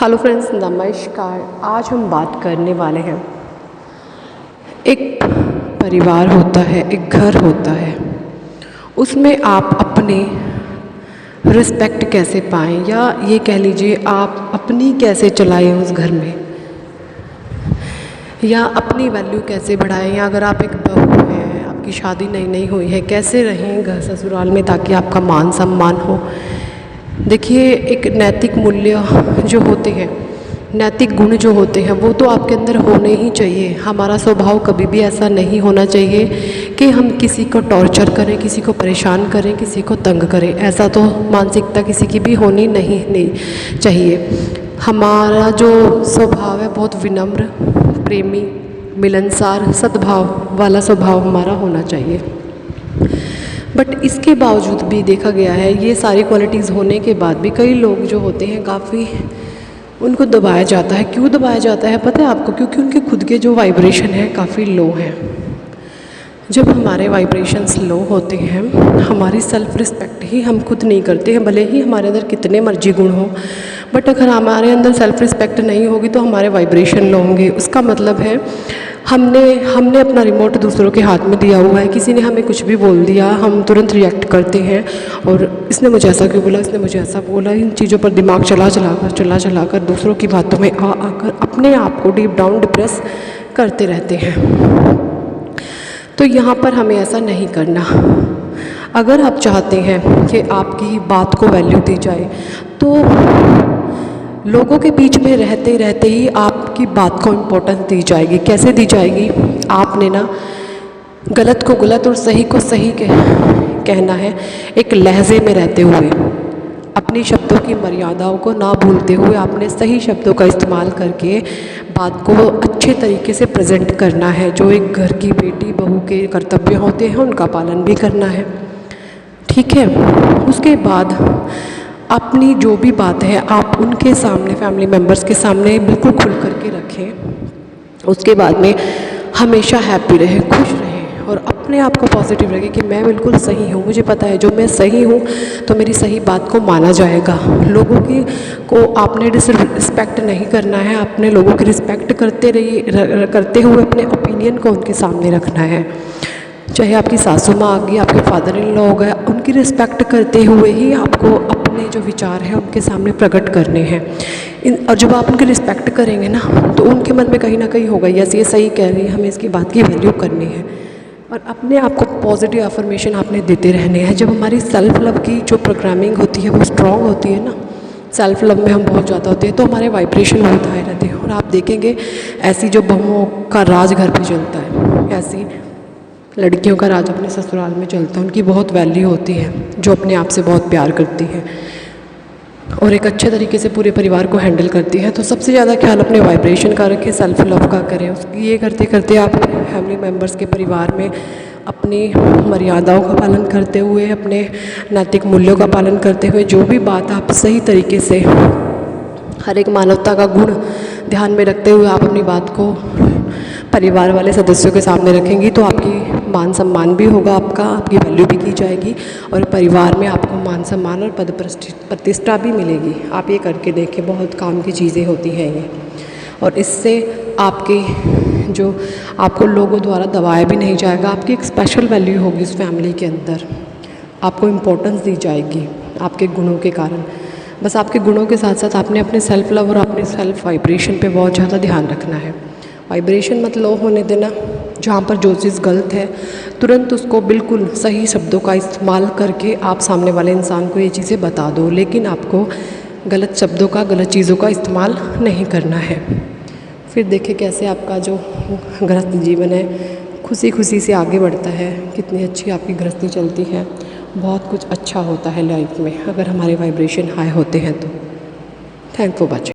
Hello friends, नमस्कार। आज हम बात करने वाले हैं, एक परिवार होता है, एक घर होता है, उसमें आप अपने रिस्पेक्ट कैसे पाएं, या ये कह लीजिए आप अपनी कैसे चलाएं उस घर में, या अपनी वैल्यू कैसे बढ़ाएं, या अगर आप एक बहू हैं, आपकी शादी नई नई हुई है, कैसे रहें घर ससुराल में ताकि आपका मान सम्मान हो। देखिए, एक नैतिक मूल्य जो होते हैं, नैतिक गुण जो होते हैं, वो तो आपके अंदर होने ही चाहिए। हमारा स्वभाव कभी भी ऐसा नहीं होना चाहिए कि हम किसी को टॉर्चर करें, किसी को परेशान करें, किसी को तंग करें। ऐसा तो मानसिकता किसी की भी होनी नहीं चाहिए। हमारा जो स्वभाव है बहुत विनम्र, प्रेमी, मिलनसार, सद्भाव वाला स्वभाव हमारा होना चाहिए। बट इसके बावजूद भी देखा गया है, ये सारी क्वालिटीज़ होने के बाद भी कई लोग जो होते हैं काफ़ी उनको दबाया जाता है। क्यों दबाया जाता है पता है आपको? क्योंकि उनके खुद के जो वाइब्रेशन है काफ़ी लो हैं। जब हमारे वाइब्रेशंस लो होते हैं, हमारी सेल्फ़ रिस्पेक्ट ही हम खुद नहीं करते हैं, भले ही हमारे अंदर कितने मर्जी गुण हों, बट अगर हमारे अंदर सेल्फ़ रिस्पेक्ट नहीं होगी तो हमारे वाइब्रेशन लो होंगे। उसका मतलब है हमने अपना रिमोट दूसरों के हाथ में दिया हुआ है। किसी ने हमें कुछ भी बोल दिया, हम तुरंत रिएक्ट करते हैं, और इसने मुझे ऐसा क्यों बोला, इसने मुझे ऐसा बोला। इन चीज़ों पर दिमाग चला कर दूसरों की बातों में आकर अपने आप को डीप डाउन डिप्रेस करते रहते हैं। तो यहाँ पर हमें ऐसा नहीं करना। अगर आप चाहते हैं कि आपकी बात को वैल्यू दी जाए, तो लोगों के बीच में रहते रहते ही आपकी बात को इम्पोर्टेंस दी जाएगी। कैसे दी जाएगी? आपने ना गलत को गलत और सही को सही कहना है, एक लहजे में रहते हुए, अपनी शब्दों की मर्यादाओं को ना भूलते हुए आपने सही शब्दों का इस्तेमाल करके बात को अच्छे तरीके से प्रेजेंट करना है। जो एक घर की बेटी बहू के कर्तव्य होते हैं उनका पालन भी करना है, ठीक है। उसके बाद अपनी जो भी बात है आप उनके सामने, फैमिली मेम्बर्स के सामने बिल्कुल खुल करके रखें। उसके बाद में हमेशा हैप्पी रहें, खुश रहें, और अपने आप को पॉजिटिव रखें कि मैं बिल्कुल सही हूँ। मुझे पता है जो मैं सही हूँ तो मेरी सही बात को माना जाएगा। लोगों की को आपने डिसरिस्पेक्ट नहीं करना है, आपने लोगों की रिस्पेक्ट करते हुए अपने ओपिनियन को उनके सामने रखना है। चाहे आपकी सासू माँ आ गई, आपके फादर इन लॉ हो गए, उनकी रिस्पेक्ट करते हुए ही आपको अपने जो विचार हैं उनके सामने प्रकट करने हैं। और जब आप उनकी रिस्पेक्ट करेंगे ना, तो उनके मन में कहीं ना कहीं होगा, यस ये सही कह रही है, हमें इसकी बात की वैल्यू करनी है। और अपने आप को पॉजिटिव अफर्मेशन आपने देते रहने हैं। जब हमारी सेल्फ़ लव की जो प्रोग्रामिंग होती है वो स्ट्रॉन्ग होती है ना, सेल्फ़ लव में हम बहुत ज़्यादा होते हैं, तो हमारे वाइब्रेशन बहुत हाई रहते हैं। और आप देखेंगे ऐसी जो बहुओं का राज घर पे चलता है, ऐसी लड़कियों का राज अपने ससुराल में चलता है। उनकी बहुत वैल्यू होती है, जो अपने आप से बहुत प्यार करती है और एक अच्छे तरीके से पूरे परिवार को हैंडल करती है। तो सबसे ज़्यादा ख्याल अपने वाइब्रेशन का रखें, सेल्फ़ लव का करें। उसकी ये करते करते आप अपने फैमिली मेम्बर्स के परिवार में अपनी मर्यादाओं का पालन करते हुए, अपने नैतिक मूल्यों का पालन करते हुए, जो भी बात आप सही तरीके से हर एक मानवता का गुण ध्यान में रखते हुए आप अपनी बात को परिवार वाले सदस्यों के सामने रखेंगी, तो आपकी मान सम्मान भी होगा, आपकी वैल्यू भी की जाएगी, और परिवार में आपको मान सम्मान और पद प्रतिष्ठा भी मिलेगी। आप ये करके देखें, बहुत काम की चीज़ें होती हैं ये। और इससे आपको लोगों द्वारा दबाया भी नहीं जाएगा। आपकी एक स्पेशल वैल्यू होगी उस फैमिली के अंदर, आपको इम्पोर्टेंस दी जाएगी आपके गुणों के कारण। बस आपके गुणों के साथ साथ आपने अपने सेल्फ़ लव और अपने सेल्फ़ वाइब्रेशन पे बहुत ज़्यादा ध्यान रखना है। वाइब्रेशन मत लो होने देना। जहाँ पर जो चीज़ गलत है तुरंत उसको बिल्कुल सही शब्दों का इस्तेमाल करके आप सामने वाले इंसान को ये चीज़ें बता दो, लेकिन आपको गलत शब्दों का, गलत चीज़ों का इस्तेमाल नहीं करना है। फिर देखिए कैसे आपका जो गृहस्थ जीवन है खुशी खुशी से आगे बढ़ता है, कितनी अच्छी आपकी गृहस्थी चलती है। बहुत कुछ अच्छा होता है लाइफ में अगर हमारे वाइब्रेशन हाई होते हैं तो। Thank for watching.